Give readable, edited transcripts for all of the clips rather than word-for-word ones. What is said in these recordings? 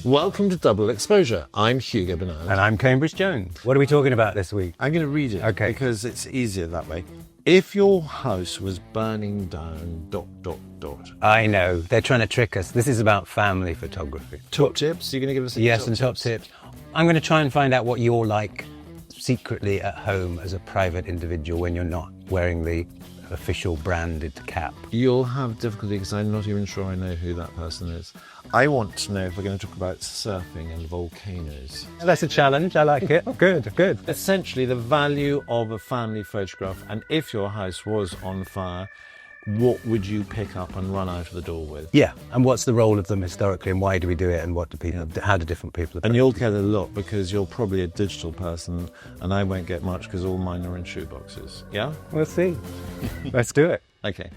Welcome to Double Exposure. I'm Hugo Burnand. And I'm Cambridge Jones. What are we talking about this week? I'm going to read it because it's easier that way. If your house was burning down, ... I know, they're trying to trick us. This is about family photography. Top tips? You're going to give us some Yes, and top tips. I'm going to try and find out what you're like secretly at home as a private individual when you're not wearing the official branded cap. You'll have difficulty because I'm not even sure I know who that person is. I want to know if we're going to talk about surfing and volcanoes. That's a challenge. I like it. Good, good. Essentially, the value of a family photograph, and if your house was on fire, what would you pick up and run out of the door with? Yeah, and what's the role of them historically, and why do we do it, and what do people? How do different people? And you'll get a lot because you're probably a digital person, and I won't get much because all mine are in shoeboxes. Yeah? We'll see. Let's do it. Okay.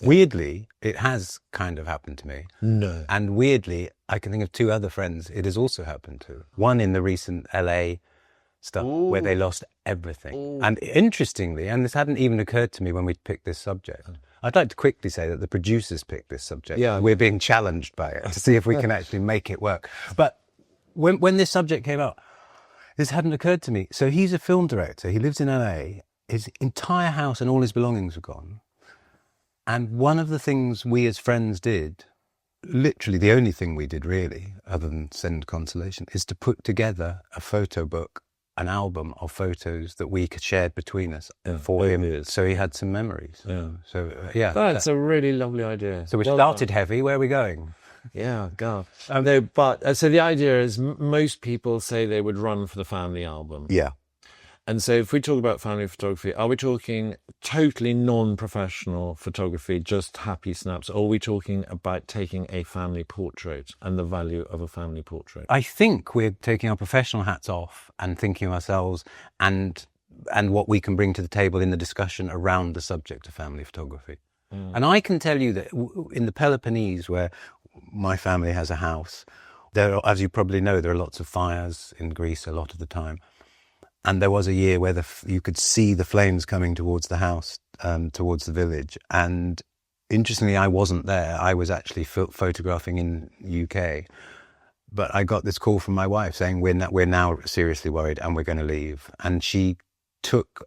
Weirdly, it has kind of happened to me. No. And weirdly, I can think of two other friends it has also happened to. One in the recent LA stuff where they lost everything. Ooh. And interestingly, and this hadn't even occurred to me when we picked this subject, I'd like to quickly say that the producers picked this subject. Yeah. We're being challenged by it to see if we can actually make it work. But when this subject came out, this hadn't occurred to me. So he's a film director. He lives in LA. His entire house and all his belongings were gone. And one of the things we as friends did, literally the only thing we did really, other than send consolation, is to put together a photo book, an album of photos that we shared between us for him. So he had some memories. Yeah. So, That's a really lovely idea. So we started heavy. Where are we going? Yeah, God. No, but so the idea is most people say they would run for the family album. Yeah. And so if we talk about family photography, are we talking totally non-professional photography, just happy snaps? Or are we talking about taking a family portrait and the value of a family portrait? I think we're taking our professional hats off and thinking of ourselves and what we can bring to the table in the discussion around the subject of family photography. Mm. And I can tell you that in the Peloponnese, where my family has a house, as you probably know, there are lots of fires in Greece a lot of the time. And there was a year where you could see the flames coming towards the house, towards the village. And interestingly, I wasn't there. I was actually photographing in UK. But I got this call from my wife saying, we're now seriously worried and we're going to leave. And she took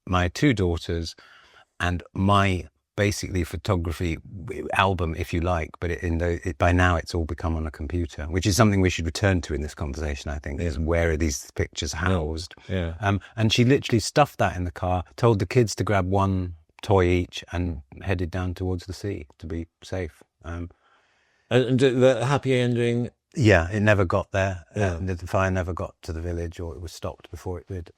my two daughters and my basically photography album, if you like, but by now it's all become on a computer, which is something we should return to in this conversation, I think, is where are these pictures housed? Yeah. And she literally stuffed that in the car, told the kids to grab one toy each and headed down towards the sea to be safe. And the happy ending? Yeah, it never got there. Yeah. The fire never got to the village, or it was stopped before it did.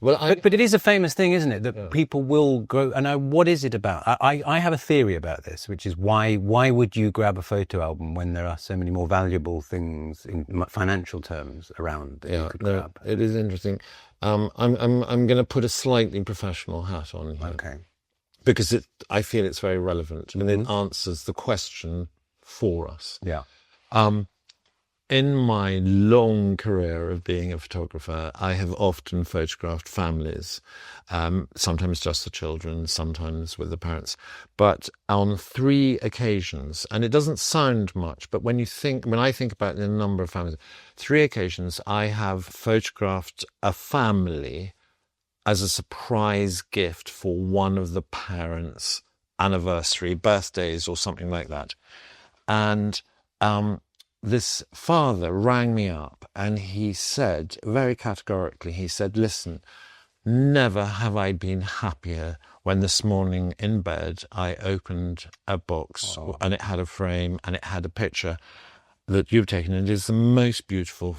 But it is a famous thing, isn't it? That people will grow. And what is it about? I have a theory about this, which is why would you grab a photo album when there are so many more valuable things in financial terms around that you could grab? It is interesting. I'm going to put a slightly professional hat on here. Okay. Because I feel it's very relevant and it answers the question for us. Yeah. In my long career of being a photographer, I have often photographed families, sometimes just the children, sometimes with the parents. But on 3 occasions, and it doesn't sound much, but when I think about the number of families, 3 occasions I have photographed a family as a surprise gift for one of the parents' anniversary, birthdays or something like that. And this father rang me up and he said, very categorically, he said, listen, never have I been happier when this morning in bed I opened a box and it had a frame and it had a picture that you've taken. It is the most beautiful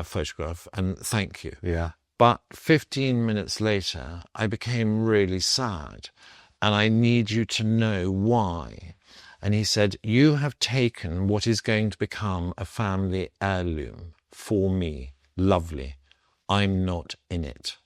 photograph, and thank you. Yeah. But 15 minutes later, I became really sad and I need you to know why. And he said, you have taken what is going to become a family heirloom for me. Lovely. I'm not in it.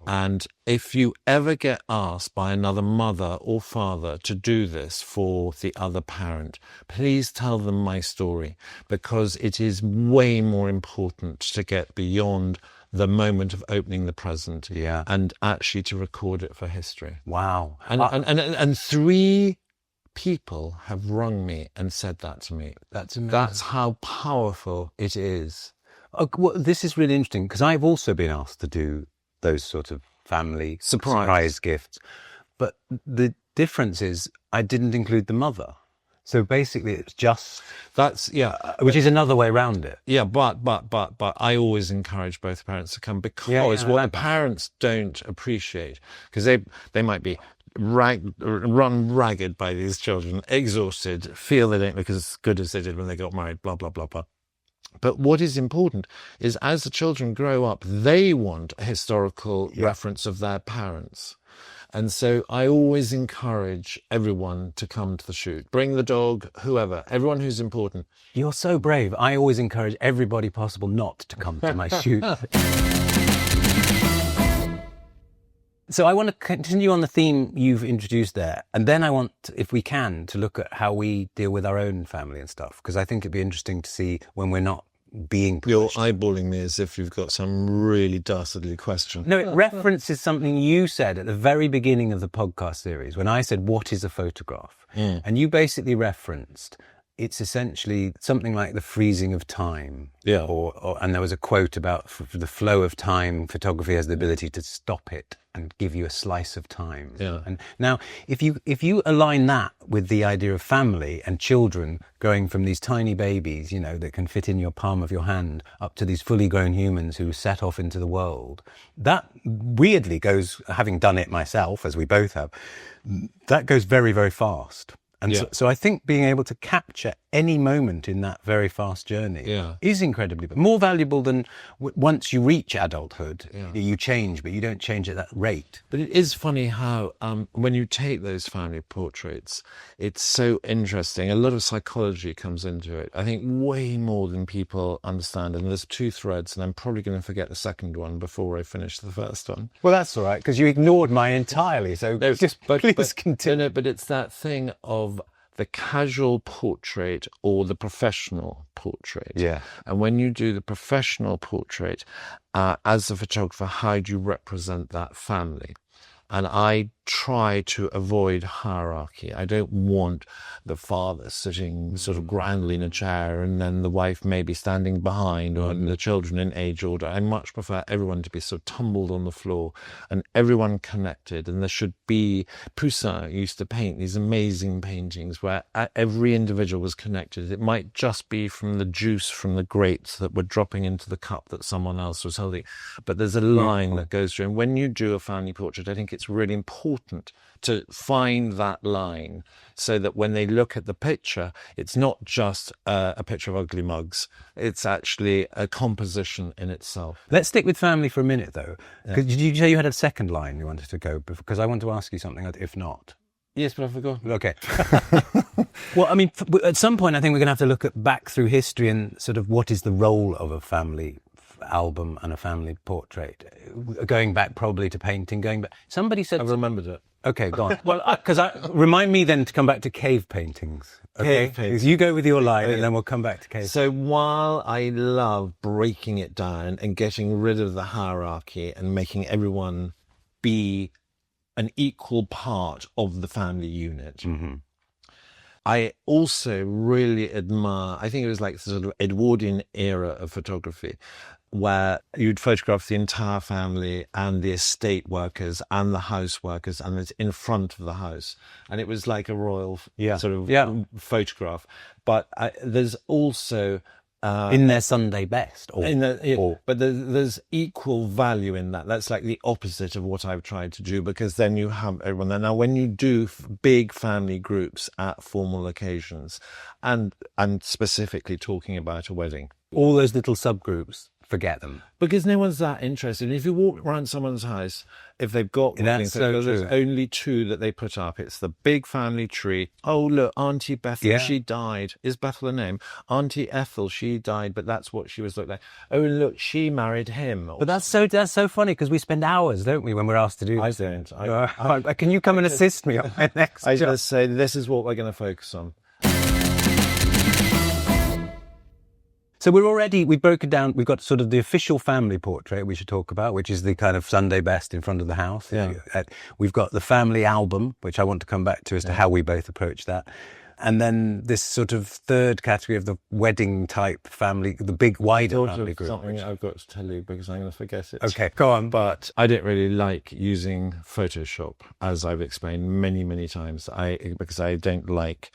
And if you ever get asked by another mother or father to do this for the other parent, please tell them my story, because it is way more important to get beyond the moment of opening the present, Yeah. and actually to record it for history. Wow. And 3 people have rung me and said that to me. That's amazing. That's how powerful it is. Oh, well, this is really interesting because I've also been asked to do those sort of family surprise gifts. But the difference is I didn't include the mother. So basically it's just... That's, yeah. Which is another way around it. Yeah, but I always encourage both parents to come, because what the parents don't appreciate, because they might be run ragged by these children, exhausted, feel they don't look as good as they did when they got married, blah, blah, blah, blah. But what is important is as the children grow up, they want a historical reference of their parents. And so I always encourage everyone to come to the shoot. Bring the dog, whoever, everyone who's important. You're so brave. I always encourage everybody possible not to come to my shoot. So I want to continue on the theme you've introduced there. And then I want, if we can, to look at how we deal with our own family and stuff. Because I think it'd be interesting to see when we're not being pushed. You're eyeballing me as if you've got some really dastardly question. No, it references something you said at the very beginning of the podcast series when I said, what is a photograph? And you basically referenced it's essentially something like the freezing of time. Yeah. And there was a quote about the flow of time. Photography has the ability to stop it and give you a slice of time. Yeah. And now, if you align that with the idea of family and children going from these tiny babies, you know, that can fit in your palm of your hand, up to these fully grown humans who set off into the world, that weirdly goes, having done it myself, as we both have, that goes very, very fast. And so I think being able to capture any moment in that very fast journey is incredibly more valuable than once you reach adulthood. You change, but you don't change at that rate. But it is funny how when you take those family portraits, it's so interesting. A lot of psychology comes into it. I think way more than people understand. And there's 2 threads, and I'm probably going to forget the second one before I finish the first one. Well, that's all right, because you ignored mine entirely. So please continue. No, but it's that thing of the casual portrait or the professional portrait. Yeah. And when you do the professional portrait, as a photographer, how do you represent that family? And I try to avoid hierarchy. I don't want the father sitting sort of grandly in a chair and then the wife maybe standing behind, or the children in age order. I much prefer everyone to be sort of tumbled on the floor and everyone connected. And there should be, Poussin used to paint these amazing paintings where every individual was connected. It might just be from the juice from the grapes that were dropping into the cup that someone else was holding. But there's a line that goes through. And when you do a family portrait, I think it's really important to find that line so that when they look at the picture, it's not just a picture of ugly mugs. It's actually a composition in itself. Let's stick with family for a minute, though. Did you say you had a second line you wanted to go? Because I want to ask you something, if not. Yes, but I forgot. Okay. Well, I mean, at some point, I think we're going to have to look back through history and sort of what is the role of a family album and a family portrait, going back probably to painting, going back. Somebody said... I remembered it. Okay, go on. Well, because remind me then to come back to cave paintings. Okay? Cave paintings. You go with your line and then we'll come back to cave. So while I love breaking it down and getting rid of the hierarchy and making everyone be an equal part of the family unit, I also really admire, I think it was like the sort of Edwardian era of photography, where you'd photograph the entire family and the estate workers and the house workers, and it's in front of the house. And it was like a royal sort of photograph. But there's also... in their Sunday best. But there's equal value in that. That's like the opposite of what I've tried to do, because then you have everyone there. Now, when you do big family groups at formal occasions, and specifically talking about a wedding, all those little subgroups, forget them. Because no one's that interested. If you walk around someone's house, if they've got weddings, there's only 2 that they put up. It's the big family tree. Oh, look, Auntie Bethel, she died. Is Bethel a name? Auntie Ethel, she died, but that's what she was looked like. Oh, look, she married him. But that's so funny, because we spend hours, don't we, when we're asked to do this? I don't. Can you come and assist me on my next job? I just say, this is what we're going to focus on. So we've broken down, we've got sort of the official family portrait we should talk about, which is the kind of Sunday best in front of the house. Yeah. We've got the family album, which I want to come back to as to how we both approach that. And then this sort of third category of the wedding type family, the big wider family group. Something I've got to tell you because I'm going to forget it. Okay, go on. But I don't really like using Photoshop, as I've explained many, many times. Because I don't like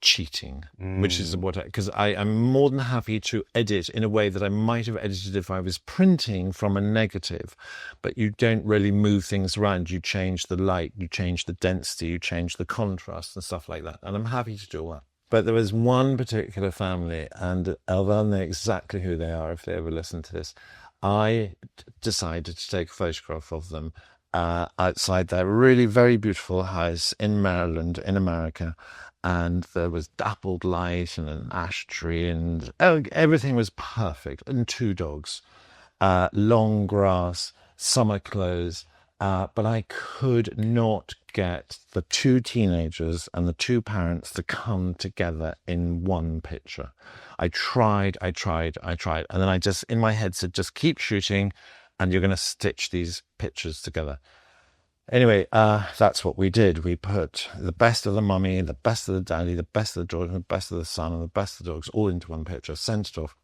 cheating, which is because I am more than happy to edit in a way that I might have edited if I was printing from a negative, but you don't really move things around. You change the light, you change the density, you change the contrast and stuff like that, and I'm happy to do all that. But there was one particular family, and they'll know exactly who they are if they ever listen to this. I decided to take a photograph of them outside their really very beautiful house in Maryland in America. And there was dappled light and an ash tree and everything was perfect. And 2 dogs, long grass, summer clothes. But I could not get the 2 teenagers and the 2 parents to come together in one picture. I tried. And then I just, in my head, said, just keep shooting and you're going to stitch these pictures together. Anyway, that's what we did. We put the best of the mummy, the best of the daddy, the best of the daughter, the best of the son, and the best of the dogs all into one picture, sent it off.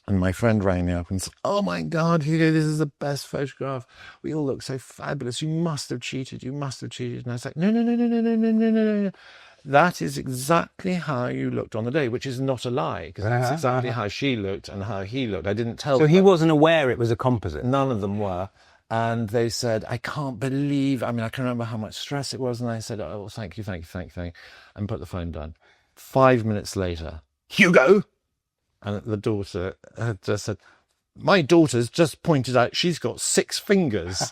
And my friend rang me up and said, "Oh my God, Hugo, this is the best photograph. We all look so fabulous. You must have cheated. You must have cheated." And I was like, no. That is exactly how you looked on the day, which is not a lie, because that's exactly how she looked and how he looked. I didn't tell them. So he wasn't aware it was a composite? None of them were. And they said, I can't believe, I can remember how much stress it was. And I said, oh, thank you. And put the phone down. 5 minutes later, Hugo! And the daughter had just said, my daughter's just pointed out she's got 6 fingers.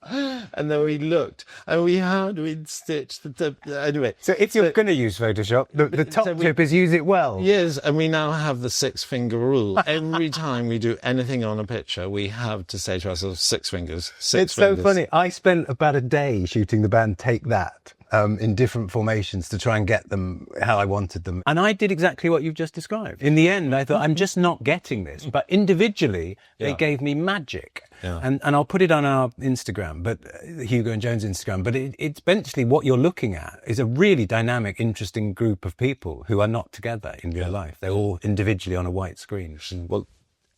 And then we looked, and we'd stitched anyway. So if you're going to use Photoshop, the top tip is use it well. Yes, and we now have the 6-finger rule. Every time we do anything on a picture, we have to say to ourselves, 6 fingers, 6 fingers. It's so funny. I spent about a day shooting the band Take That in different formations to try and get them how I wanted them. And I did exactly what you've just described. In the end, I thought, I'm just not getting this. But individually, they gave me magic. Yeah. And I'll put it on our Instagram, but Hugo and Joan's Instagram. But it's eventually what you're looking at is a really dynamic, interesting group of people who are not together in real life. They're all individually on a white screen. Well,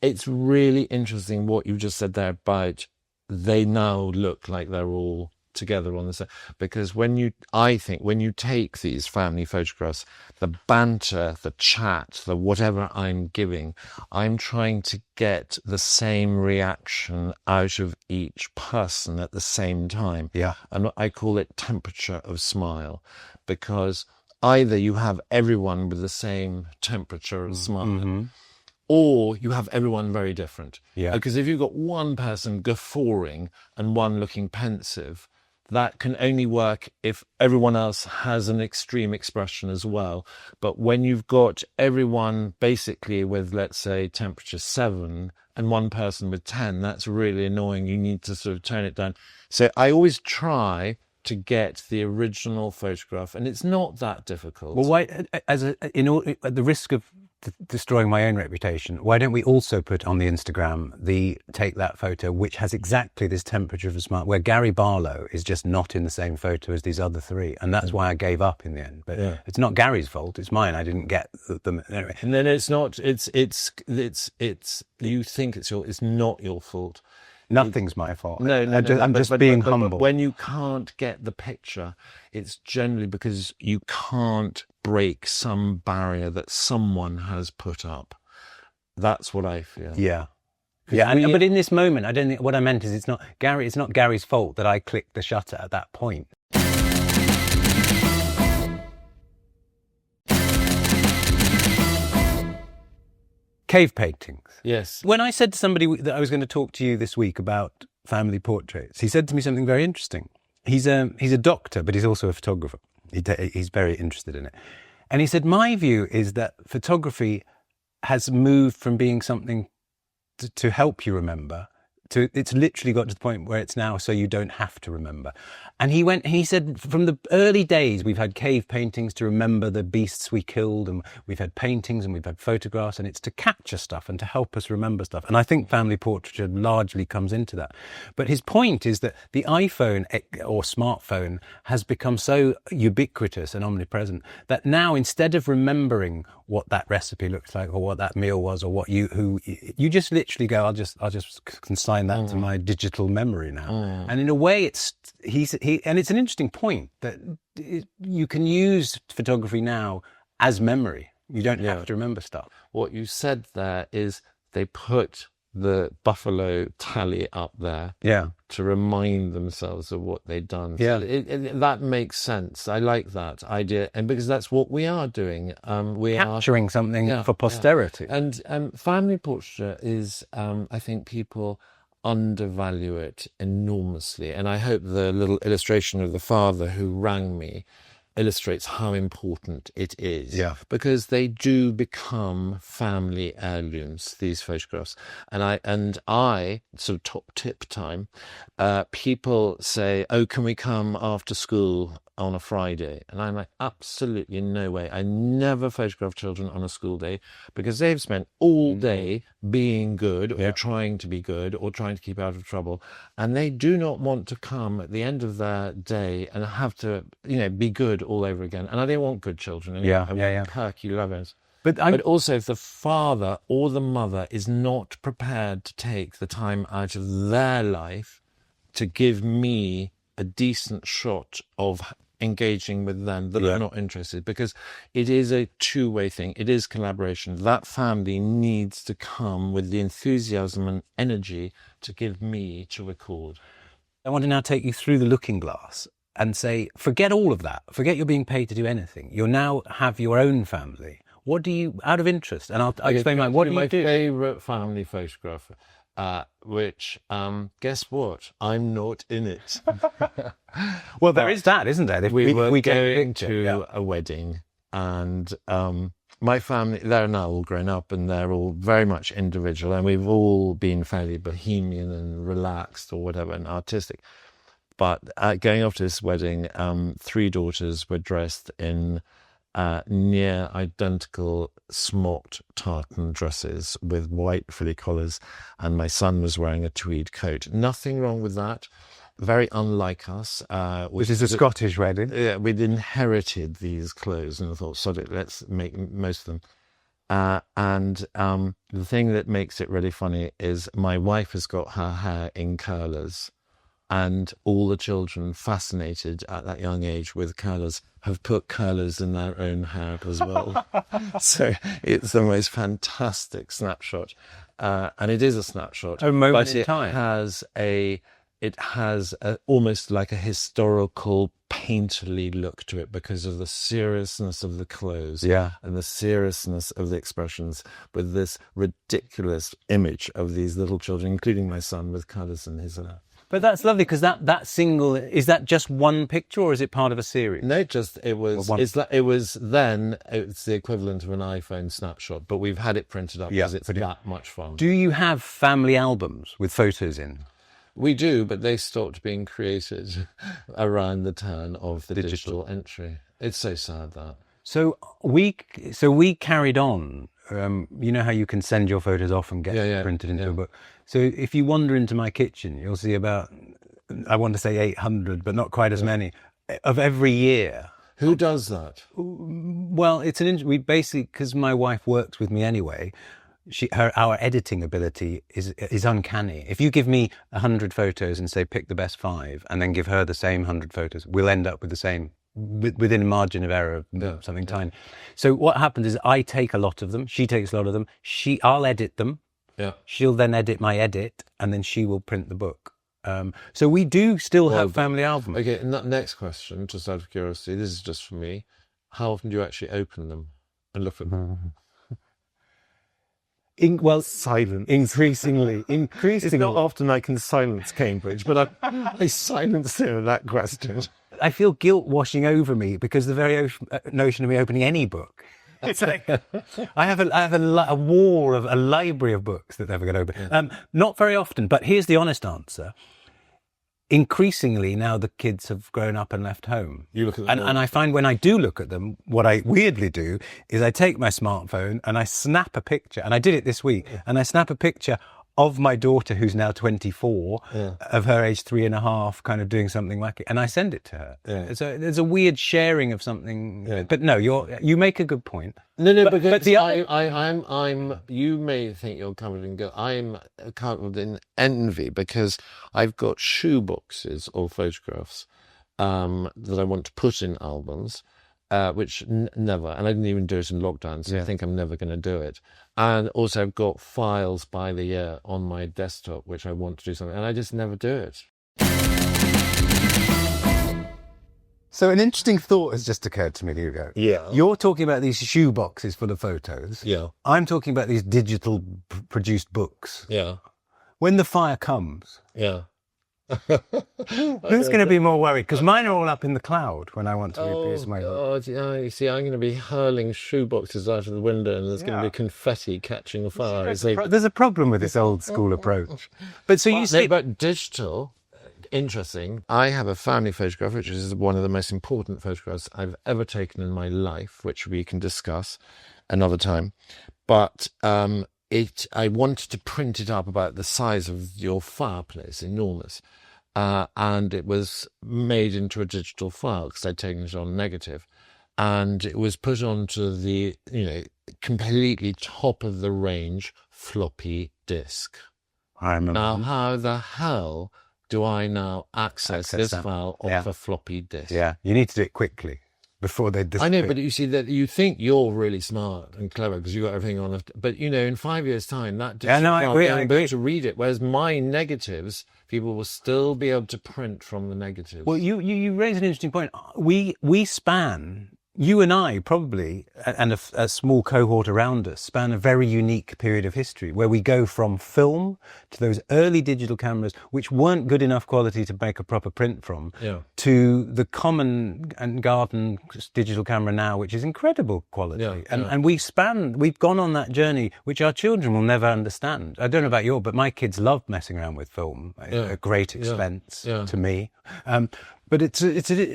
it's really interesting what you just said there about they now look like they're all together on the set, because I think when you take these family photographs, the banter, the chat, the whatever I'm giving, I'm trying to get the same reaction out of each person at the same time. Yeah. And I call it temperature of smile, because either you have everyone with the same temperature of smile, or you have everyone very different. Yeah. Because if you've got one person guffawing and one looking pensive, that can only work if everyone else has an extreme expression as well. But when you've got everyone basically with, let's say, temperature 7 and one person with 10, that's really annoying. You need to sort of tone it down. So I always try to get the original photograph, and it's not that difficult. Well, why, at the risk of destroying my own reputation, why don't we also put on the Instagram the Take That photo, which has exactly this temperature of a smile, where Gary Barlow is just not in the same photo as these other 3, and that's why I gave up in the end. But it's not Gary's fault; it's mine. I didn't get them anyway. And then it's not. It's. You think it's not your fault. Nothing's my fault. No, I'm just being humble. But when you can't get the picture, it's generally because you can't break some barrier that someone has put up. That's what I feel. Yeah. Yeah, but in this moment, I don't think what I meant is it's not Gary's fault that I clicked the shutter at that point. Cave paintings. Yes. When I said to somebody that I was going to talk to you this week about family portraits, he said to me something very interesting. He's a doctor, but he's also a photographer. He's very interested in it. And he said, my view is that photography has moved from being something to help you remember It's literally got to the point where it's now so you don't have to remember. And he said from the early days, we've had cave paintings to remember the beasts we killed, and we've had paintings and we've had photographs, and it's to capture stuff and to help us remember stuff. And I think family portraiture largely comes into that. But his point is that the iPhone or smartphone has become so ubiquitous and omnipresent that now, instead of remembering what that recipe looks like or what that meal was or what you just literally go, I'll just consign that to my digital memory now. And in a way, and it's an interesting point that you can use photography now as memory. You don't have to remember stuff. What you said there is they put the buffalo tally up there to remind themselves of what they'd done. Yeah. That makes sense. I like that idea. And because that's what we are doing. We capturing something for posterity. Yeah. And family portraiture is, I think people undervalue it enormously. And I hope the little illustration of the father who rang me illustrates how important it is. Yeah. Because they do become family heirlooms, these photographs. And I sort of top tip time, people say, oh, can we come after school on a Friday? And I'm like, absolutely no way. I never photograph children on a school day because they've spent all day being good or trying to be good or trying to keep out of trouble. And they do not want to come at the end of their day and have to, be good all over again. And I don't want good children. I want perky lovers. But also if the father or the mother is not prepared to take the time out of their life to give me a decent shot of engaging with them that are not interested, because it is a two-way thing. It is collaboration. That family needs to come with the enthusiasm and energy to give me to record. I want to now take you through the looking glass and say, forget all of that. Forget you're being paid to do anything. You'll now have your own family. What do you, out of interest, and I'll explain what do you do? My favourite family photographer. Which, guess what? I'm not in it. Well, there is that, isn't there? We were going to a wedding, and my family, they're now all grown up and they're all very much individual, and we've all been fairly bohemian and relaxed or whatever and artistic. But going off to this wedding, 3 daughters were dressed in near identical smocked tartan dresses with white frilly collars, and my son was wearing a tweed coat. Nothing wrong with that. Very unlike us. Which is a Scottish wedding. Yeah, we'd inherited these clothes and I thought, sod it, let's make most of them. And the thing that makes it really funny is my wife has got her hair in curlers, and all the children, fascinated at that young age with curlers, have put curlers in their own hair as well. So it's the most fantastic snapshot. And it is a snapshot. A moment in it time. It has almost like a historical, painterly look to it because of the seriousness of the clothes and the seriousness of the expressions, with this ridiculous image of these little children, including my son, with colours in his hair. But that's lovely, because that single, is that just one picture or is it part of a series? No, it was the equivalent of an iPhone snapshot, but we've had it printed up because it's that much fun. Do you have family albums with photos in? We do, but they stopped being created around the turn of the digital entry. It's so sad that. So we carried on. You know how you can send your photos off and get printed into a book. So if you wander into my kitchen, you'll see about, I want to say 800, but not quite as many, of every year. Who does that? Well, we basically, because my wife works with me anyway, our editing ability is uncanny. If you give me 100 photos and say pick the best 5, and then give her the same 100 photos, we'll end up with the same, within a margin of error of something tiny. So what happens is I take a lot of them, she takes a lot of them, I'll edit them, she'll then edit my edit, and then she will print the book. So we do still have family albums. Okay, next question, just out of curiosity, this is just for me. How often do you actually open them and look at them? Silence. Increasingly. It's not often I can silence Cambridge, but I silenced him with that question. I feel guilt washing over me because the very notion of me opening any book It's like I have a wall of a library of books that never get open. Not very often, but here's the honest answer. Increasingly now the kids have grown up and left home. You look at them and I find when I do look at them, what I weirdly do is I take my smartphone and I snap a picture, and I did it this week, and I snap a picture of my daughter, who's now 24, of her age 3.5, kind of doing something wacky, and I send it to her. Yeah. So there's a weird sharing of something. Yeah. But no, you make a good point. No, but I'm. You may think you're covered in guilt. I'm covered in envy because I've got shoe boxes or photographs that I want to put in albums. Which never, and I didn't even do it in lockdown, so I think I'm never going to do it. And also I've got files by the year on my desktop, which I want to do something, and I just never do it. So an interesting thought has just occurred to me, Hugo. Yeah. You're talking about these shoe boxes full of photos. Yeah. I'm talking about these digital produced books. Yeah. When the fire comes. Yeah. Who's going to be more worried? Because mine are all up in the cloud when I want to replace my... Oh, you see, I'm going to be hurling shoeboxes out of the window, and there's going to be confetti catching the fire. There's a problem with this old school approach. But so you say... But digital, interesting. I have a family photograph, which is one of the most important photographs I've ever taken in my life, which we can discuss another time. But I wanted to print it up about the size of your fireplace, enormous. And it was made into a digital file because I'd taken it on negative. And it was put onto the, completely top of the range floppy disk. I remember. Now, how the hell do I now access this file off a floppy disk? Yeah, you need to do it quickly before they disappear. I know, but you see that you think you're really smart and clever because you got everything on. But in 5 years' time, that disk file be able to read it. Whereas my negatives, people will still be able to print from the negatives. Well, you raise an interesting point. We span. You and I probably, and a small cohort around us, span a very unique period of history where we go from film to those early digital cameras, which weren't good enough quality to make a proper print from, to the common and garden digital camera now, which is incredible quality. And we've gone on that journey, which our children will never understand. I don't know about you, but my kids love messing around with film at a great expense to me. But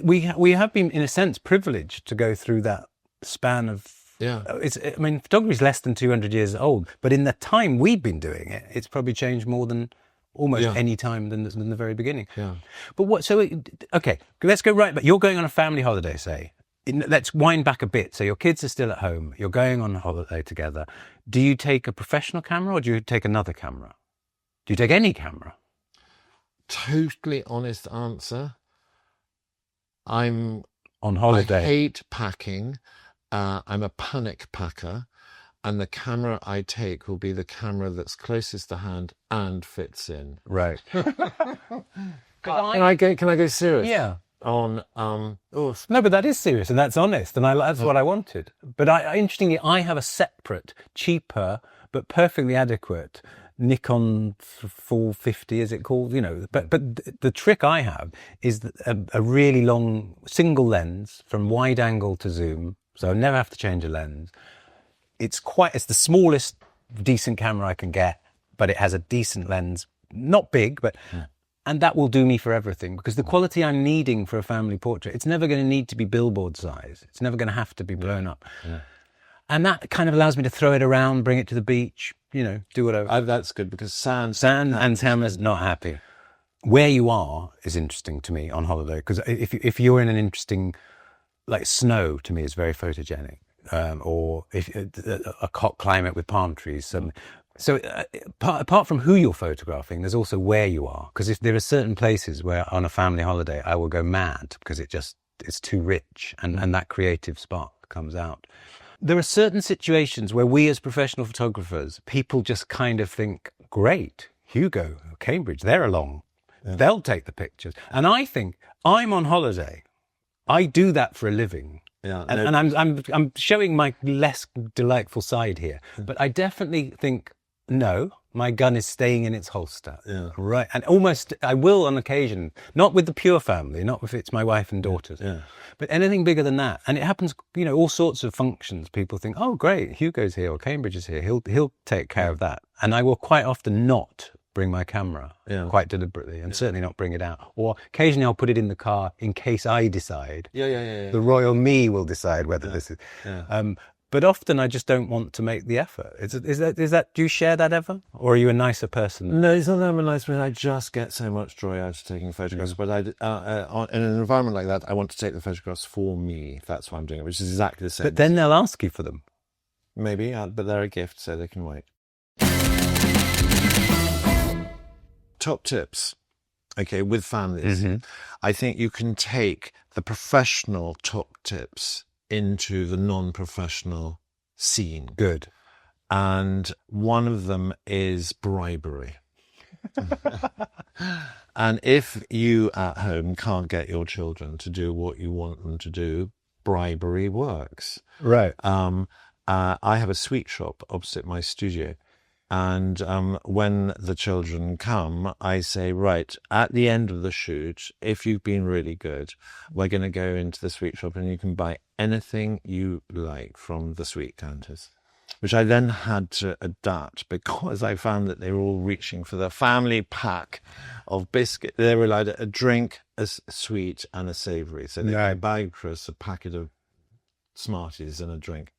we have been, in a sense, privileged to go through that span of... photography is less than 200 years old, but in the time we've been doing it, it's probably changed more than almost any time than the very beginning. Yeah. But okay, let's go right back. You're going on a family holiday, say. Let's wind back a bit. So your kids are still at home. You're going on a holiday together. Do you take a professional camera or do you take another camera? Do you take any camera? Totally honest answer. I'm on holiday. I hate packing. I'm a panic packer, and the camera I take will be the camera that's closest to hand and fits in. Right. Can I go serious? Yeah. No, but that is serious and that's honest, and that's what I wanted. But interestingly, I have a separate, cheaper but perfectly adequate Nikon 450, is it called? But the trick I have is a really long single lens from wide angle to zoom, so I never have to change a lens. It's the smallest decent camera I can get, but it has a decent lens, not big, but and that will do me for everything, because the quality I'm needing for a family portrait, it's never going to need to be billboard size. It's never going to have to be blown up. Yeah. And that kind of allows me to throw it around, bring it to the beach, do whatever. That's good, because sand and Tamara's not happy. Where you are is interesting to me on holiday, because if you're in an interesting, like snow to me is very photogenic, or if a hot climate with palm trees. So apart from who you're photographing, there's also where you are, because if there are certain places where on a family holiday I will go mad because it's too rich and that creative spark comes out. There are certain situations where we as professional photographers, people just kind of think, great, Hugo, Cambridge, they're along. Yeah. They'll take the pictures. And I think, I'm on holiday. I do that for a living. Yeah, and I'm showing my less delightful side here. But I definitely think, no, my gun is staying in its holster. Yeah. Right. And almost, I will on occasion, not with the pure family, not if it's my wife and daughters, Yeah. but anything bigger than that. And it happens, all sorts of functions. People think, oh, great, Hugo's here or Cambridge is here. He'll take care of that. And I will quite often not bring my camera, quite deliberately, and certainly not bring it out. Or occasionally I'll put it in the car in case I decide. Yeah. The royal me will decide whether this is. Yeah. But often I just don't want to make the effort. Is that? Do you share that ever, or are you a nicer person? No, it's not that I'm a nice person. I just get so much joy out of taking photographs. But in an environment like that, I want to take the photographs for me. That's why I'm doing it, which is exactly the same. But then they'll ask you for them. Maybe, but they're a gift, so they can wait. Top tips. Okay, with families. Mm-hmm. I think you can take the professional top tips into the non-professional scene. Good. And one of them is bribery. And if you at home can't get your children to do what you want them to do, bribery works. Right. I have a sweet shop opposite my studio. And when the children come, I say, right, at the end of the shoot, if you've been really good, we're going to go into the sweet shop and you can buy anything you like from the sweet counters, which I then had to adapt because I found that they were all reaching for the family pack of biscuits. They were allowed a drink, a sweet and a savoury. So they could buy for us a packet of Smarties and a drink.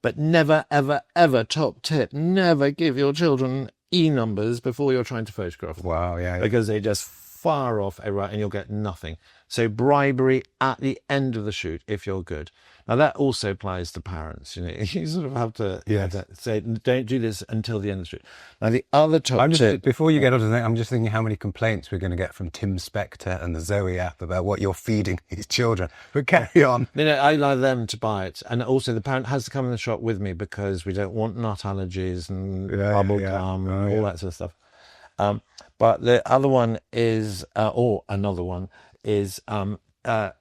But never, ever, ever, top tip, never give your children E-numbers before you're trying to photograph them. Wow, yeah. Because they just fire off and you'll get nothing. So bribery at the end of the shoot if you're good. Now that also applies to parents. You sort of have to say, don't do this until the end of the shoot. Now the other top tip. Before you get on to that, I'm just thinking how many complaints we're going to get from Tim Spector and the Zoe app about what you're feeding these children. But carry on. I allow them to buy it, and also the parent has to come in the shop with me because we don't want nut allergies and bubble gum and all that sort of stuff. But the other one is, or another one is, I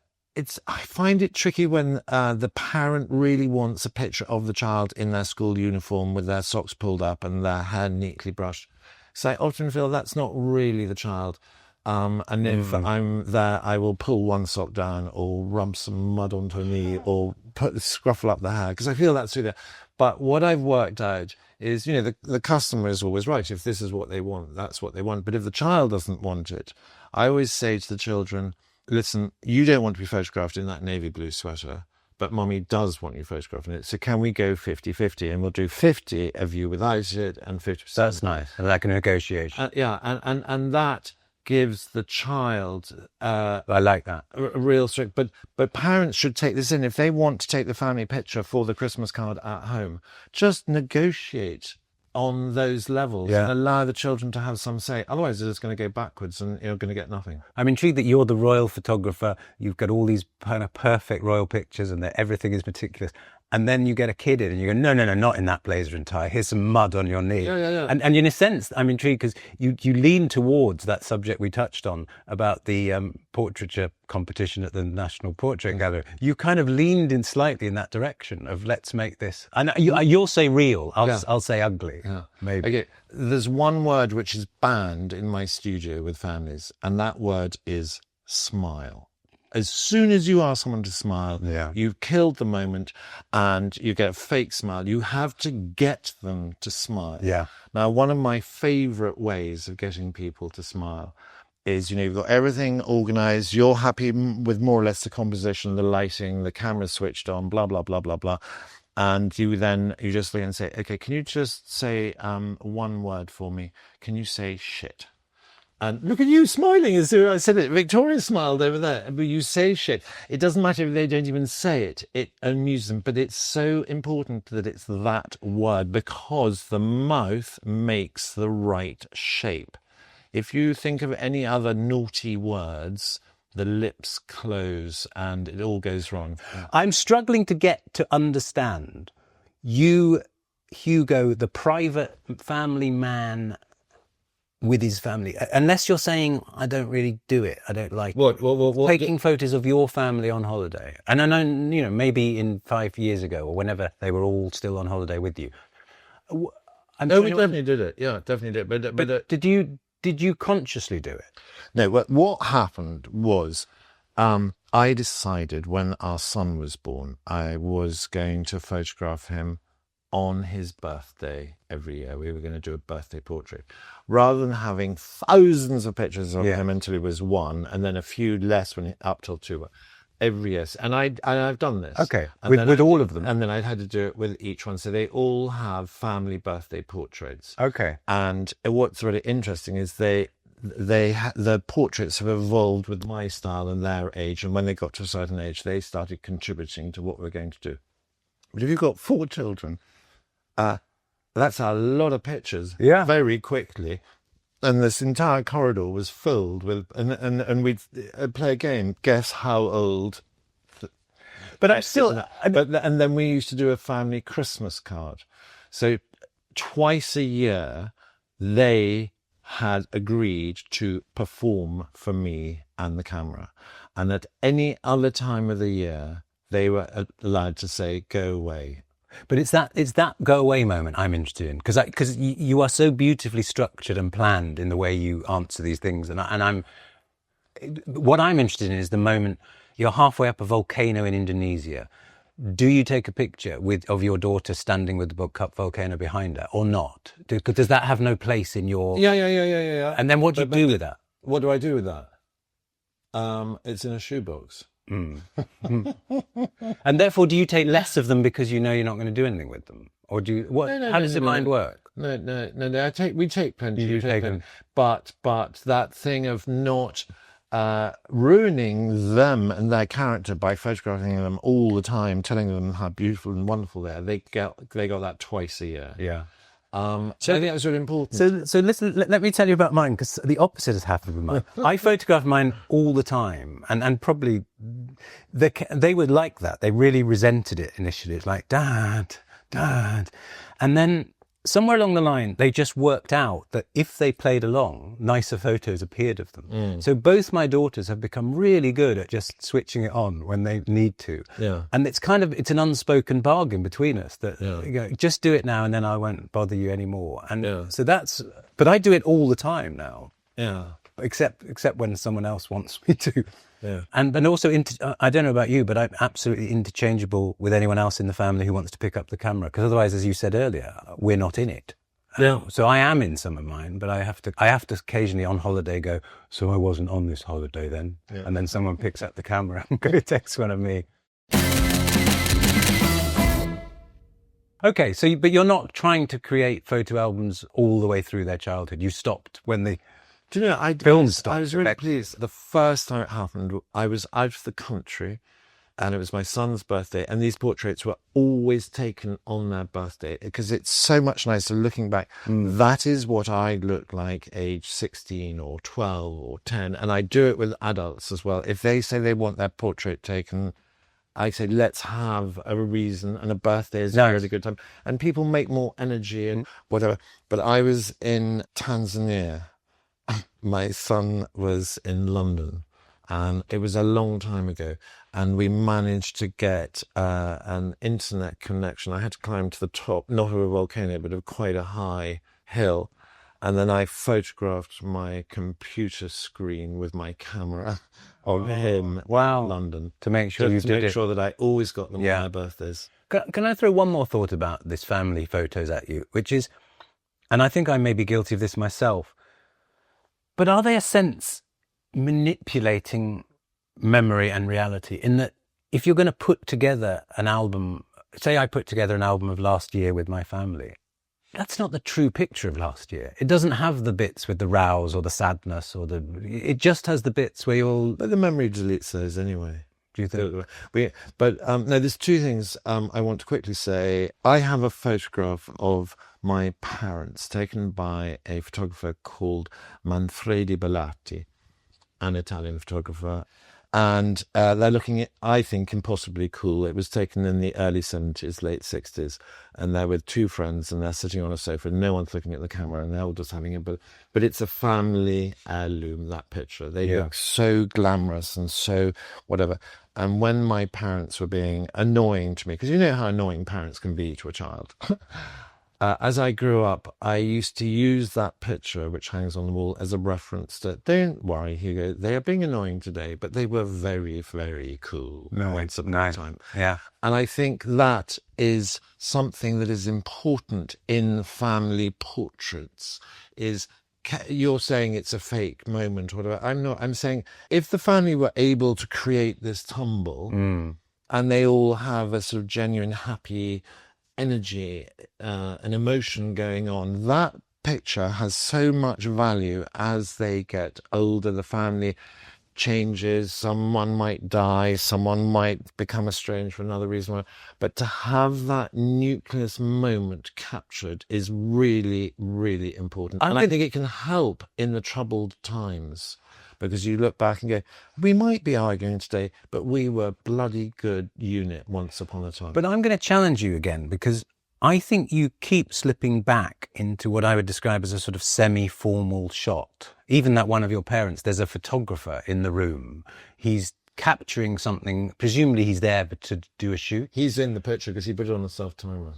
find it tricky when the parent really wants a picture of the child in their school uniform with their socks pulled up and their hair neatly brushed. So I often feel that's not really the child. And if I'm there, I will pull one sock down or rub some mud onto a knee or scruffle up the hair because I feel that's through there. But what I've worked out is, the customer is always right. If this is what they want, that's what they want. But if the child doesn't want it, I always say to the children, listen, you don't want to be photographed in that navy blue sweater, but Mummy does want you photographed in it. So can we go 50-50? And we'll do 50 of you without it and 50%. That's nice. Like a negotiation. And that gives the child I like that. a real strict. But parents should take this in. If they want to take the family picture for the Christmas card at home, just negotiate on those levels and allow the children to have some say. Otherwise, it's going to go backwards and you're going to get nothing. I'm intrigued that you're the royal photographer. You've got all these kind of perfect royal pictures and that everything is meticulous. And then you get a kid in and you go, no, not in that blazer and tie. Here's some mud on your knee. Yeah. And in a sense, I'm intrigued because you lean towards that subject we touched on about the portraiture competition at the National Portrait Gallery. You kind of leaned in slightly in that direction of let's make this. And you'll say real. I'll say ugly. Yeah. Maybe. Okay. There's one word which is banned in my studio with families, and that word is smile. As soon as you ask someone to smile, you've killed the moment and you get a fake smile. You have to get them to smile. Yeah. Now, one of my favourite ways of getting people to smile is, you've got everything organised. You're happy with more or less the composition, the lighting, the camera switched on, blah, blah, blah, blah, blah. And you just look and say, okay, can you just say one word for me? Can you say shit? And look at you smiling as I said it. Victoria smiled over there. But you say shit. It doesn't matter if they don't even say it. It amuses them. But it's so important that it's that word because the mouth makes the right shape. If you think of any other naughty words, the lips close and it all goes wrong. I'm struggling to get to understand you, Hugo, the private family man with his family, unless you're saying I don't really do it, I don't like what taking photos of your family on holiday. And I know maybe in 5 years ago or whenever they were all still on holiday with you, No, we definitely did it. Yeah, definitely did. But did you consciously do it? no, what happened was I decided when our son was born, I was going to photograph him on his birthday every year. We were going to do a birthday portrait. Rather than having thousands of pictures of him until he was 1, and then a few less up till 2. Every year, and I've done this. Okay, and with all of them, and then I had to do it with each one. So they all have family birthday portraits. Okay, and what's really interesting is the portraits have evolved with my style and their age, and when they got to a certain age, they started contributing to what we're going to do. But if you've got 4 children, that's a lot of pictures. Very quickly. And this entire corridor was filled with, and we'd play a game. Guess how old? But I still. And then we used to do a family Christmas card. So twice a year, they had agreed to perform for me and the camera, and at any other time of the year, they were allowed to say, "Go away." But it's that go away moment I'm interested in, because you are so beautifully structured and planned in the way you answer these things, and what I'm interested in is the moment you're halfway up a volcano in Indonesia. Do you take a picture of your daughter standing with the book Cup volcano behind her, or not? Does that have no place in your? Yeah. And then what do you do with that? What do I do with that? It's in a shoebox. And therefore, do you take less of them because you know you're not going to do anything with them, or do you? What? No, how does your mind work? No. We take plenty. You take them, but that thing of not ruining them and their character by photographing them all the time, telling them how beautiful and wonderful they are. They got that twice a year. Yeah. So I think that was really important. So listen, let me tell you about mine, because the opposite has happened with mine. I photograph mine all the time, and probably they would like that. They really resented it initially. It's like, Dad. And then somewhere along the line, they just worked out that if they played along, nicer photos appeared of them. So both my daughters have become really good at just switching it on when they need to. Yeah. And it's an unspoken bargain between us that you know, just do it now and then I won't bother you anymore. And so but I do it all the time now. Yeah. Except when someone else wants me to. Yeah. And also, I don't know about you, but I'm absolutely interchangeable with anyone else in the family who wants to pick up the camera. Because otherwise, as you said earlier, we're not in it. Yeah. So I am in some of mine, but I have to occasionally on holiday go, so I wasn't on this holiday then. Yeah. And then someone picks up the camera and takes one of me. Okay, but you're not trying to create photo albums all the way through their childhood. You stopped when the Do you know, film stopped. I was really pleased. The first time it happened, I was out of the country, and it was my son's birthday, and these portraits were always taken on their birthday, because it's so much nicer looking back. That is what I look like age 16 or 12 or 10, and I do it with adults as well. If they say they want their portrait taken, I say, let's have a reason, and a birthday is a really good time. And people make more energy and whatever. But I was in Tanzania. My son was in London, and it was a long time ago. And we managed to get an internet connection. I had to climb to the top, not of a volcano, but of quite a high hill. And then I photographed my computer screen with my camera of him in London. To make sure that I always got them on my birthdays. Can I throw one more thought about this family photos at you, which is, and I think I may be guilty of this myself, but are they a sense manipulating memory and reality, in that if you're going to put together an album, say I put together an album of last year with my family, that's not the true picture of last year. It doesn't have the bits with the rows or the sadness it just has the bits where But the memory deletes those anyway. Do you think? No, there's two things I want to quickly say. I have a photograph of my parents taken by a photographer called Manfredi Bellatti, an Italian photographer. And they're looking, I think, impossibly cool. It was taken in the early 70s, late 60s, and they're with 2 friends, and they're sitting on a sofa, and no one's looking at the camera, and they're all just having but it's a family heirloom, that picture. They look so glamorous and so whatever. And when my parents were being annoying to me, because you know how annoying parents can be to a child, as I grew up, I used to use that picture, which hangs on the wall, as a reference to, don't worry, Hugo, they are being annoying today, but they were very, very cool once upon a time. Yeah. And I think that is something that is important in family portraits, is you're saying it's a fake moment or whatever. I'm not. I'm saying if the family were able to create this tumble and they all have a sort of genuine happy energy, an emotion going on, that picture has so much value as they get older. The family changes, someone might die, someone might become estranged for another reason, but to have that nucleus moment captured is really, really important. And I think it can help in the troubled times, because you look back and go, we might be arguing today, but we were a bloody good unit once upon a time. But I'm going to challenge you again, because I think you keep slipping back into what I would describe as a sort of semi-formal shot. Even that one of your parents, there's a photographer in the room. He's capturing something. Presumably he's there to do a shoot. He's in the picture because he put it on a self-timer.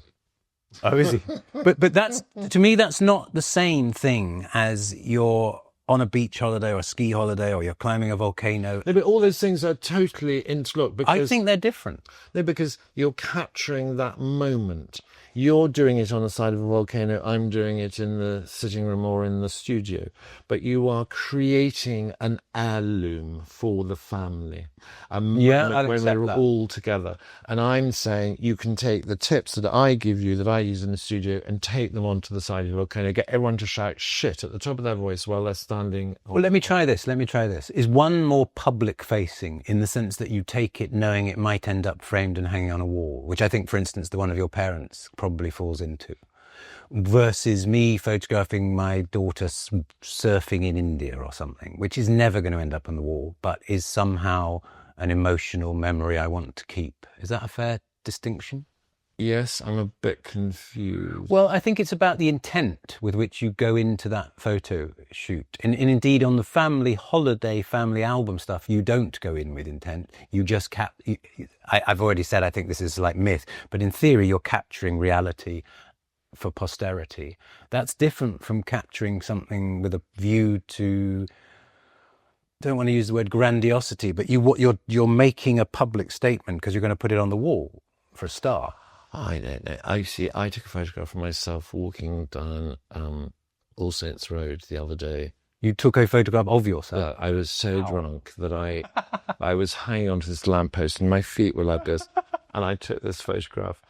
Oh, is he? But that's, to me, that's not the same thing as you're on a beach holiday or a ski holiday, or you're climbing a volcano. No, but all those things are totally interlocked. Because, I think they're different. No, because you're capturing that moment. You're doing it on the side of a volcano. I'm doing it in the sitting room or in the studio. But you are creating an heirloom for the family. A moment when we're all together. And I'm saying you can take the tips that I give you, that I use in the studio, and take them onto the side of the volcano. Get everyone to shout shit at the top of their voice while they're standing. Well, let me try this. Is one more public facing, in the sense that you take it knowing it might end up framed and hanging on a wall, which I think, for instance, the one of your parents probably falls into, versus me photographing my daughter surfing in India or something, which is never going to end up on the wall, but is somehow an emotional memory I want to keep. Is that a fair distinction? Yes, I'm a bit confused. Well, I think it's about the intent with which you go into that photo shoot. And indeed, on the family holiday, family album stuff, you don't go in with intent. You just I've already said I think this is like myth, but in theory, you're capturing reality for posterity. That's different from capturing something with a view to, don't want to use the word grandiosity, but you're making a public statement because you're going to put it on the wall for a star. I don't know. I took a photograph of myself walking down All Saints Road the other day. You took a photograph of yourself? I was so drunk that I was hanging onto this lamppost and my feet were like this. And I took this photograph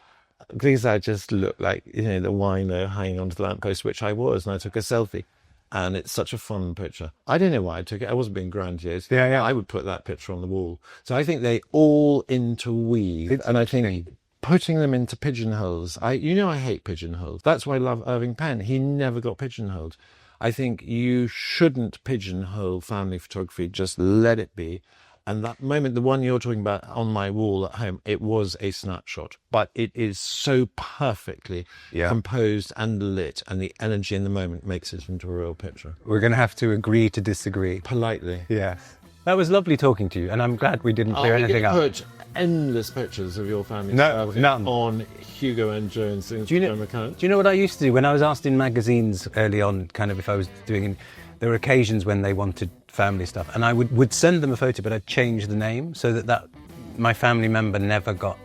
because I just looked like, the wino hanging onto the lamppost, which I was. And I took a selfie. And it's such a fun picture. I don't know why I took it. I wasn't being grandiose. Yeah. I would put that picture on the wall. So I think they all interweave. And I think putting them into pigeonholes. I hate pigeonholes. That's why I love Irving Penn. He never got pigeonholed. I think you shouldn't pigeonhole family photography. Just let it be. And that moment, the one you're talking about on my wall at home, it was a snapshot, but it is so perfectly composed and lit, and the energy in the moment makes it into a real picture. We're going to have to agree to disagree. Politely. Yes. That was lovely talking to you, and I'm glad we didn't clear anything up. Put endless pictures of your family none. on Hugo and Joan's Instagram account. Do you know what I used to do when I was asked in magazines early on, kind of if I was doing, there were occasions when they wanted family stuff, and I would send them a photo, but I'd change the name so that my family member never got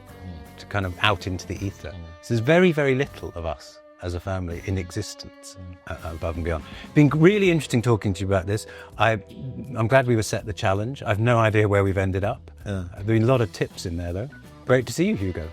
to kind of out into the ether. So there's very, very little of us as a family in existence above and beyond. It's been really interesting talking to you about this. I'm glad we were set the challenge. I've no idea where we've ended up. There's been a lot of tips in there, though. Great to see you, Hugo.